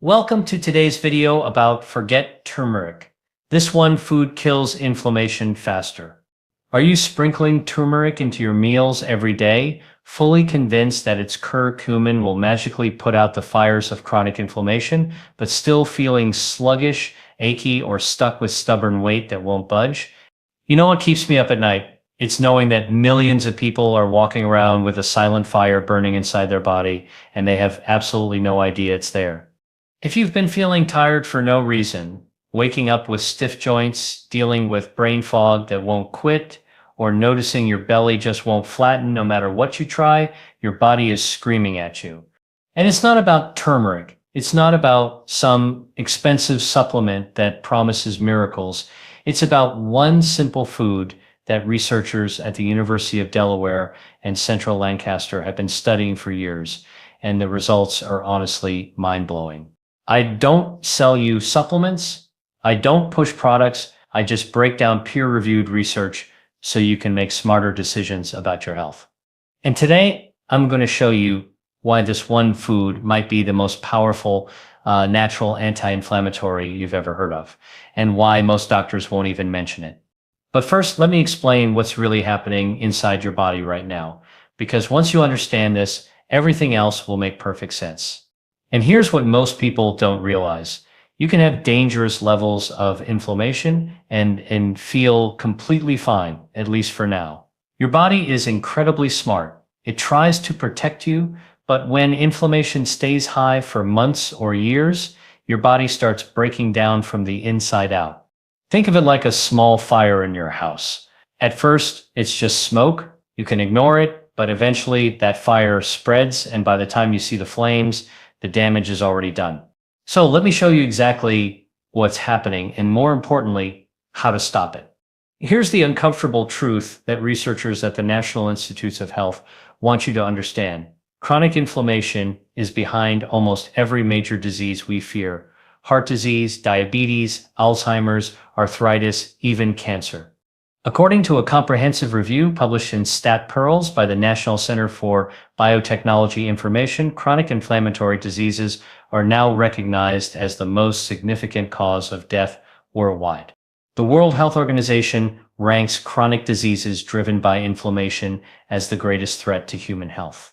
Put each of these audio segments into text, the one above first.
Welcome to today's video about forget turmeric. This one food kills inflammation faster. Are you sprinkling turmeric into your meals every day, fully convinced that its curcumin will magically put out the fires of chronic inflammation, but still feeling sluggish, achy, or stuck with stubborn weight that won't budge? You know what keeps me up at night? It's knowing that millions of people are walking around with a silent fire burning inside their body, and they have absolutely no idea it's there. If you've been feeling tired for no reason, waking up with stiff joints, dealing with brain fog that won't quit, or noticing your belly just won't flatten no matter what you try, your body is screaming at you. And it's not about turmeric. It's not about some expensive supplement that promises miracles. It's about one simple food that researchers at the University of Delaware and Central Lancaster have been studying for years, and the results are honestly mind-blowing. I don't sell you supplements. I don't push products. I just break down peer-reviewed research so you can make smarter decisions about your health. And today, I'm going to show you why this one food might be the most powerful natural anti-inflammatory you've ever heard of, and why most doctors won't even mention it. But first, let me explain what's really happening inside your body right now, because once you understand this, everything else will make perfect sense. And here's what most people don't realize. You can have dangerous levels of inflammation and feel completely fine, at least for now. Your body is incredibly smart. It tries to protect you, but when inflammation stays high for months or years, your body starts breaking down from the inside out. Think of it like a small fire in your house. At first, it's just smoke. You can ignore it, but eventually that fire spreads, and by the time you see the flames, the damage is already done. So let me show you exactly what's happening and, more importantly, how to stop it. Here's the uncomfortable truth that researchers at the National Institutes of Health want you to understand. Chronic inflammation is behind almost every major disease we fear: heart disease, diabetes, Alzheimer's, arthritis, even cancer. According to a comprehensive review published in Stat Pearls by the National Center for Biotechnology Information, chronic inflammatory diseases are now recognized as the most significant cause of death worldwide. The World Health Organization ranks chronic diseases driven by inflammation as the greatest threat to human health.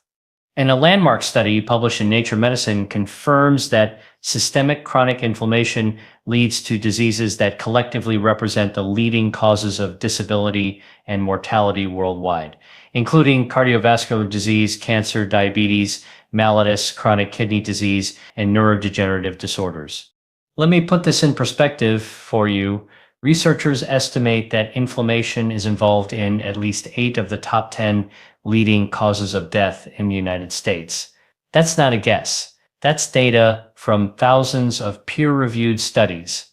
And a landmark study published in Nature Medicine confirms that systemic chronic inflammation leads to diseases that collectively represent the leading causes of disability and mortality worldwide, including cardiovascular disease, cancer, diabetes, mellitus, chronic kidney disease, and neurodegenerative disorders. Let me put this in perspective for you. Researchers estimate that inflammation is involved in at least 8 of the top 10 leading causes of death in the United States. That's not a guess. That's data from thousands of peer-reviewed studies.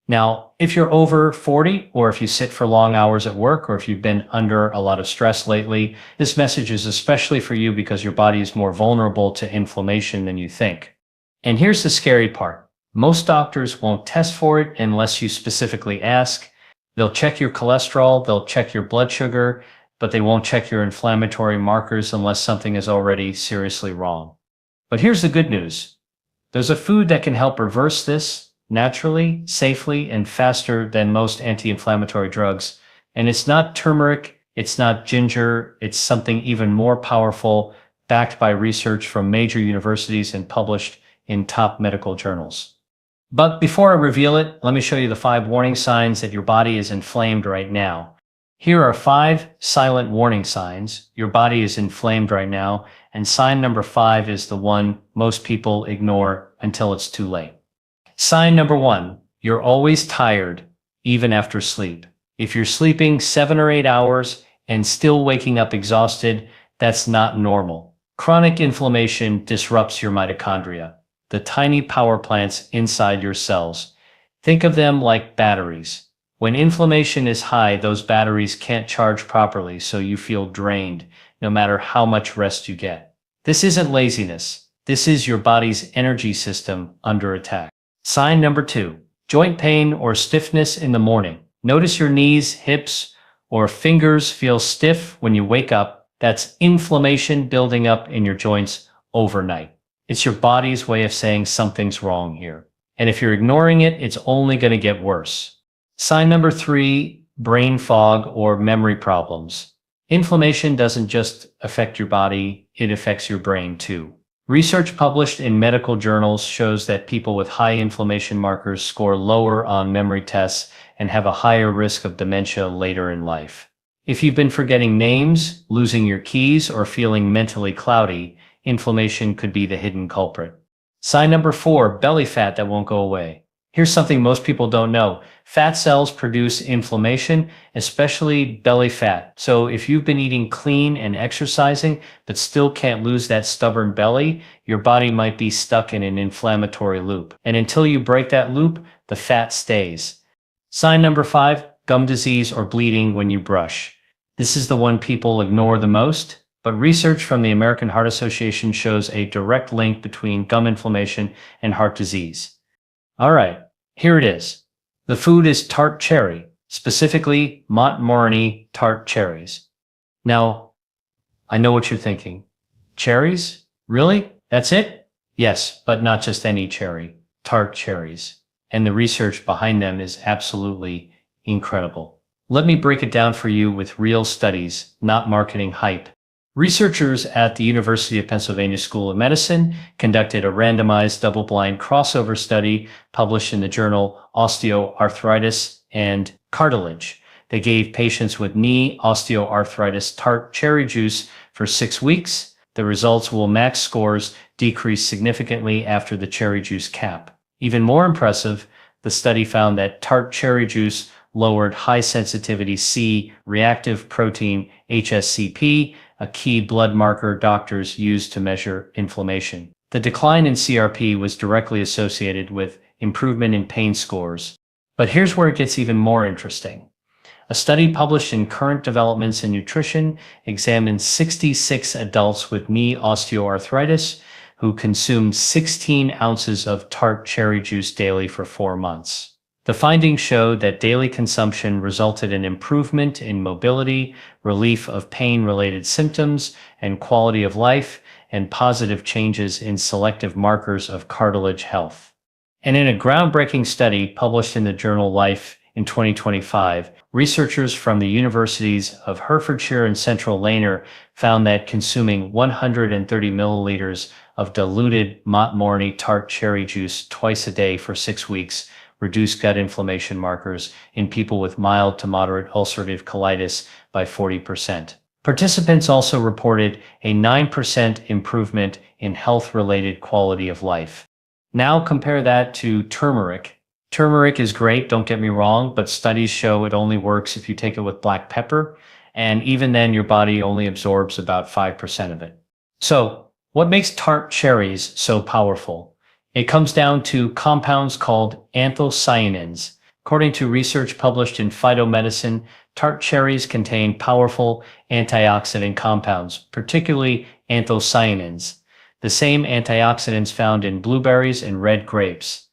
Now, if you're over 40, or if you sit for long hours at work, or if you've been under a lot of stress lately, this message is especially for you because your body is more vulnerable to inflammation than you think. And here's the scary part. Most doctors won't test for it unless you specifically ask. They'll check your cholesterol, they'll check your blood sugar, but they won't check your inflammatory markers unless something is already seriously wrong. But here's the good news. There's a food that can help reverse this naturally, safely, and faster than most anti-inflammatory drugs. And it's not turmeric, it's not ginger, it's something even more powerful, backed by research from major universities and published in top medical journals. But before I reveal it, let me show you the 5 warning signs that your body is inflamed right now. Here are 5 silent warning signs. Your body is inflamed right now, and sign number 5 is the one most people ignore until it's too late. Sign number 1, you're always tired, even after sleep. If you're sleeping 7 or 8 hours and still waking up exhausted, that's not normal. Chronic inflammation disrupts your mitochondria, the tiny power plants inside your cells. Think of them like batteries. When inflammation is high, those batteries can't charge properly, so you feel drained, no matter how much rest you get. This isn't laziness. This is your body's energy system under attack. Sign number 2, joint pain or stiffness in the morning. Notice your knees, hips, or fingers feel stiff when you wake up. That's inflammation building up in your joints overnight. It's your body's way of saying something's wrong here. And if you're ignoring it, it's only going to get worse. Sign number 3, brain fog or memory problems. Inflammation doesn't just affect your body, it affects your brain too. Research published in medical journals shows that people with high inflammation markers score lower on memory tests and have a higher risk of dementia later in life. If you've been forgetting names, losing your keys, or feeling mentally cloudy, inflammation could be the hidden culprit. Sign number 4, belly fat that won't go away. Here's something most people don't know. Fat cells produce inflammation, especially belly fat. So if you've been eating clean and exercising, but still can't lose that stubborn belly, your body might be stuck in an inflammatory loop. And until you break that loop, the fat stays. Sign number 5, gum disease or bleeding when you brush. This is the one people ignore the most, but research from the American Heart Association shows a direct link between gum inflammation and heart disease. All right, here it is. The food is tart cherry, specifically Montmorillon tart cherries. Now, I know what you're thinking. Cherries? Really? That's it? Yes, but not just any cherry. Tart cherries. And the research behind them is absolutely incredible. Let me break it down for you with real studies, not marketing hype. Researchers at the University of Pennsylvania School of Medicine conducted a randomized double-blind crossover study published in the journal Osteoarthritis and Cartilage. They gave patients with knee osteoarthritis tart cherry juice for 6 weeks. The results will max scores decrease significantly after the cherry juice cap. Even more impressive, the study found that tart cherry juice lowered high-sensitivity C reactive protein HSCP, a key blood marker doctors use to measure inflammation. The decline in CRP was directly associated with improvement in pain scores. But here's where it gets even more interesting. A study published in Current Developments in Nutrition examined 66 adults with knee osteoarthritis who consumed 16 ounces of tart cherry juice daily for 4 months. The findings showed that daily consumption resulted in improvement in mobility, relief of pain-related symptoms, and quality of life, and positive changes in selective markers of cartilage health. And in a groundbreaking study published in the journal Life in 2025, researchers from the universities of Hertfordshire and Central Lanark found that consuming 130 milliliters of diluted Montmorillon tart cherry juice twice a day for 6 weeks reduced gut inflammation markers in people with mild to moderate ulcerative colitis by 40%. Participants also reported a 9% improvement in health-related quality of life. Now compare that to turmeric. Turmeric is great, don't get me wrong, but studies show it only works if you take it with black pepper, and even then your body only absorbs about 5% of it. So, what makes tart cherries so powerful? It comes down to compounds called anthocyanins. According to research published in Phytomedicine, tart cherries contain powerful antioxidant compounds, particularly anthocyanins, the same antioxidants found in blueberries and red grapes.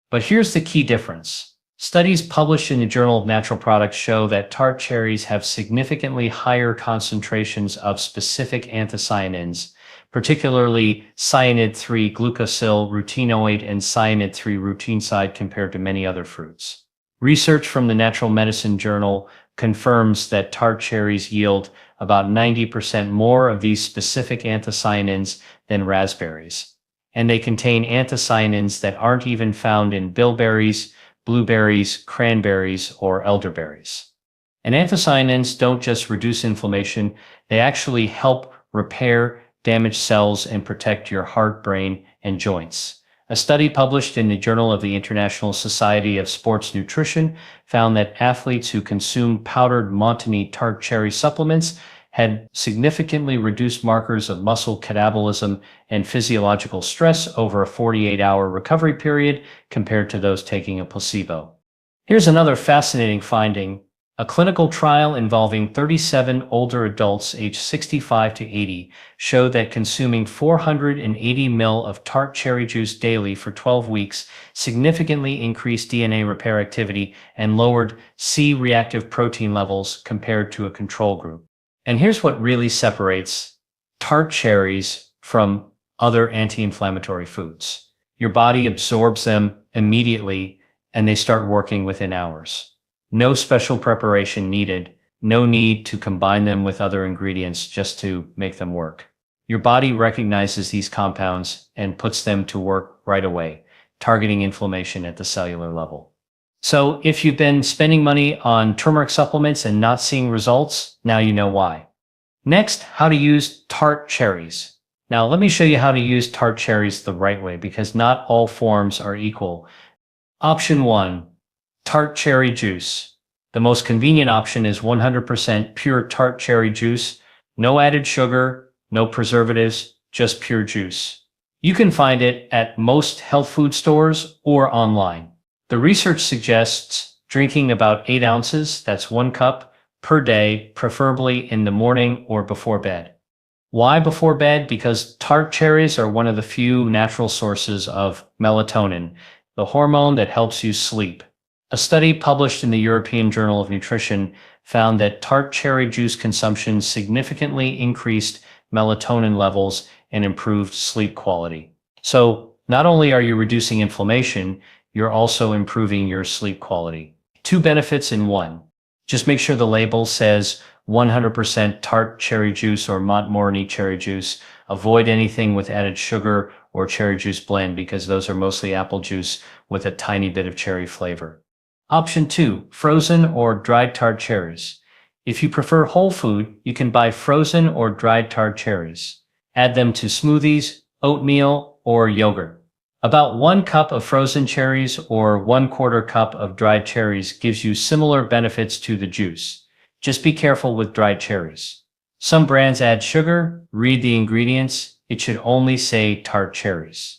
But here's the key difference. Studies published in the Journal of Natural Products show that tart cherries have significantly higher concentrations of specific anthocyanins, particularly cyanide-3 glucosyl rutenoid and cyanide-3 rutenside compared to many other fruits. Research from the Natural Medicine Journal confirms that tart cherries yield about 90% more of these specific anthocyanins than raspberries. And they contain anthocyanins that aren't even found in bilberries, blueberries, cranberries, or elderberries. And anthocyanins don't just reduce inflammation, they actually help repair damaged cells and protect your heart, brain, and joints. A study published in the Journal of the International Society of Sports Nutrition found that athletes who consumed powdered Montmorillon tart cherry supplements had significantly reduced markers of muscle catabolism and physiological stress over a 48-hour recovery period compared to those taking a placebo. Here's another fascinating finding. A clinical trial involving 37 older adults aged 65 to 80 showed that consuming 480 ml of tart cherry juice daily for 12 weeks significantly increased DNA repair activity and lowered C-reactive protein levels compared to a control group. And here's what really separates tart cherries from other anti-inflammatory foods. Your body absorbs them immediately and they start working within hours. No special preparation needed, no need to combine them with other ingredients just to make them work. Your body recognizes these compounds and puts them to work right away, targeting inflammation at the cellular level. So if you've been spending money on turmeric supplements and not seeing results, now you know why. Next, how to use tart cherries. Now let me show you how to use tart cherries the right way because not all forms are equal. Option 1. Tart cherry juice. The most convenient option is 100% pure tart cherry juice, no added sugar, no preservatives, just pure juice. You can find it at most health food stores or online. The research suggests drinking about 8 ounces, that's 1 cup, per day, preferably in the morning or before bed. Why before bed? Because tart cherries are one of the few natural sources of melatonin, the hormone that helps you sleep. A study published in the European Journal of Nutrition found that tart cherry juice consumption significantly increased melatonin levels and improved sleep quality. So not only are you reducing inflammation, you're also improving your sleep quality. 2 benefits in one. Just make sure the label says 100% tart cherry juice or Montmorny cherry juice. Avoid anything with added sugar or cherry juice blend because those are mostly apple juice with a tiny bit of cherry flavor. Option 2, frozen or dried tart cherries. If you prefer whole food, you can buy frozen or dried tart cherries. Add them to smoothies, oatmeal, or yogurt. About 1 cup of frozen cherries or 1/4 cup of dried cherries gives you similar benefits to the juice. Just be careful with dried cherries. Some brands add sugar. Read the ingredients. It should only say tart cherries.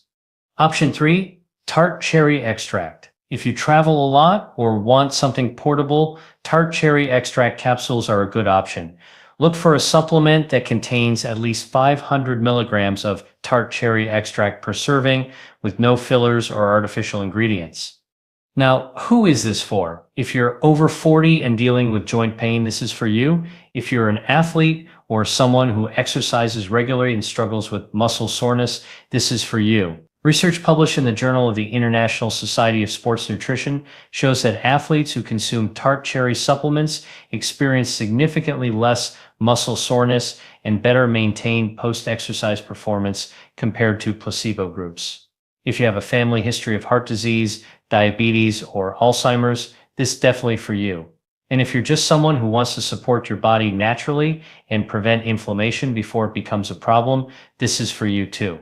Option 3, tart cherry extract. If you travel a lot or want something portable, tart cherry extract capsules are a good option. Look for a supplement that contains at least 500 milligrams of tart cherry extract per serving with no fillers or artificial ingredients. Now, who is this for? If you're over 40 and dealing with joint pain, this is for you. If you're an athlete or someone who exercises regularly and struggles with muscle soreness, this is for you. Research published in the Journal of the International Society of Sports Nutrition shows that athletes who consume tart cherry supplements experience significantly less muscle soreness and better maintain post-exercise performance compared to placebo groups. If you have a family history of heart disease, diabetes, or Alzheimer's, this is definitely for you. And if you're just someone who wants to support your body naturally and prevent inflammation before it becomes a problem, this is for you too.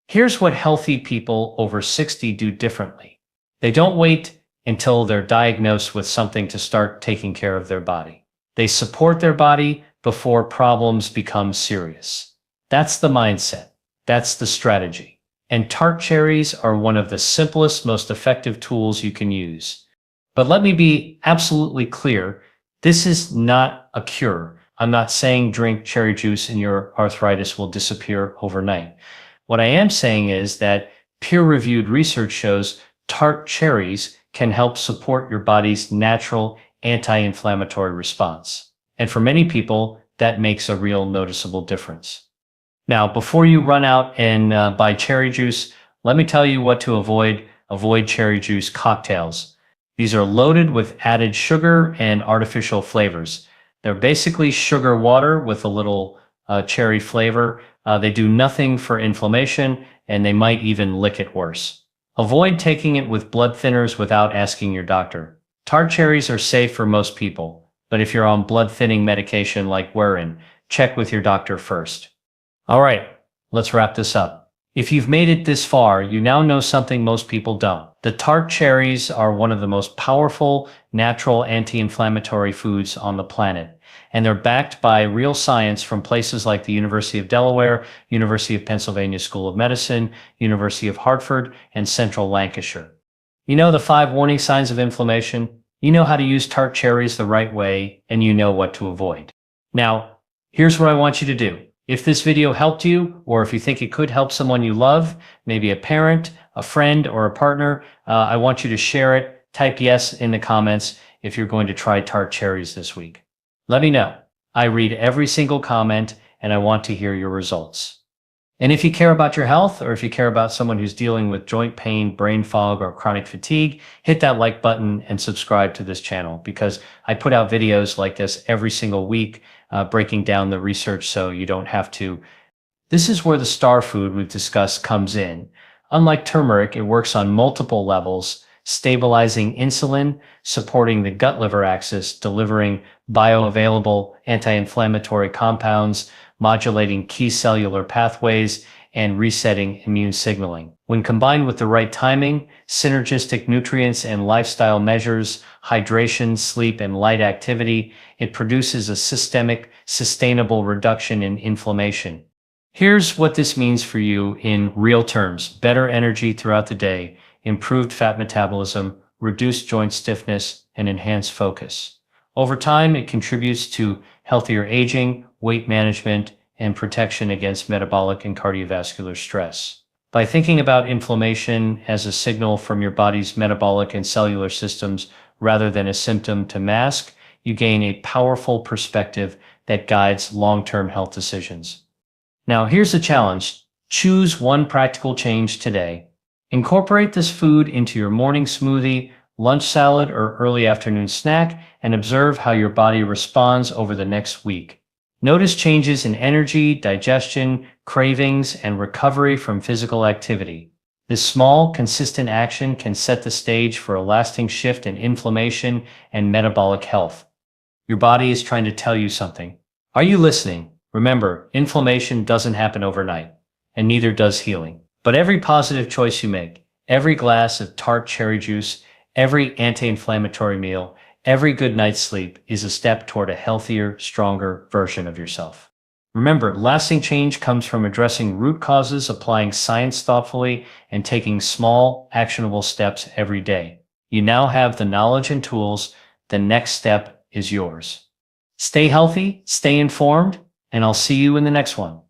Here's what healthy people over 60 do differently. They don't wait until they're diagnosed with something to start taking care of their body. They support their body before problems become serious. That's the mindset. That's the strategy. And tart cherries are one of the simplest, most effective tools you can use. But let me be absolutely clear. This is not a cure. I'm not saying drink cherry juice and your arthritis will disappear overnight. What I am saying is that peer-reviewed research shows tart cherries can help support your body's natural anti-inflammatory response. And for many people, that makes a real noticeable difference. Now, before you run out and buy cherry juice, let me tell you what to avoid. Avoid cherry juice cocktails. These are loaded with added sugar and artificial flavors. They're basically sugar water with a little cherry flavor. They do nothing for inflammation, and they might even lick it worse. Avoid taking it with blood thinners without asking your doctor. Tart cherries are safe for most people, but if you're on blood thinning medication like Werin, check with your doctor first. All right, let's wrap this up. If you've made it this far, you now know something most people don't. The tart cherries are one of the most powerful natural anti-inflammatory foods on the planet, and they're backed by real science from places like the University of Delaware, University of Pennsylvania School of Medicine, University of Hartford, and Central Lancashire. You know the 5 warning signs of inflammation? You know how to use tart cherries the right way, and you know what to avoid. Now, here's what I want you to do. If this video helped you, or if you think it could help someone you love, maybe a parent, a friend, or a partner, I want you to share it. Type yes in the comments if you're going to try tart cherries this week. Let me know. I read every single comment, and I want to hear your results. And if you care about your health, or if you care about someone who's dealing with joint pain, brain fog, or chronic fatigue, hit that like button and subscribe to this channel because I put out videos like this every single week, breaking down the research so you don't have to. This is where the star food we've discussed comes in. Unlike turmeric, it works on multiple levels, stabilizing insulin, supporting the gut-liver axis, delivering bioavailable anti-inflammatory compounds, modulating key cellular pathways, and resetting immune signaling. When combined with the right timing, synergistic nutrients and lifestyle measures, hydration, sleep, and light activity, it produces a systemic, sustainable reduction in inflammation. Here's what this means for you in real terms: better energy throughout the day, improved fat metabolism, reduced joint stiffness, and enhanced focus. Over time, it contributes to healthier aging, weight management, and protection against metabolic and cardiovascular stress. By thinking about inflammation as a signal from your body's metabolic and cellular systems rather than a symptom to mask, you gain a powerful perspective that guides long-term health decisions. Now, here's the challenge. Choose one practical change today. Incorporate this food into your morning smoothie, lunch salad, or early afternoon snack, and observe how your body responds over the next week. Notice changes in energy, digestion, cravings, and recovery from physical activity. This small, consistent action can set the stage for a lasting shift in inflammation and metabolic health. Your body is trying to tell you something. Are you listening? Remember, inflammation doesn't happen overnight, and neither does healing. But every positive choice you make, every glass of tart cherry juice, every anti-inflammatory meal, every good night's sleep is a step toward a healthier, stronger version of yourself. Remember, lasting change comes from addressing root causes, applying science thoughtfully, and taking small, actionable steps every day. You now have the knowledge and tools. The next step is yours. Stay healthy, stay informed, and I'll see you in the next one.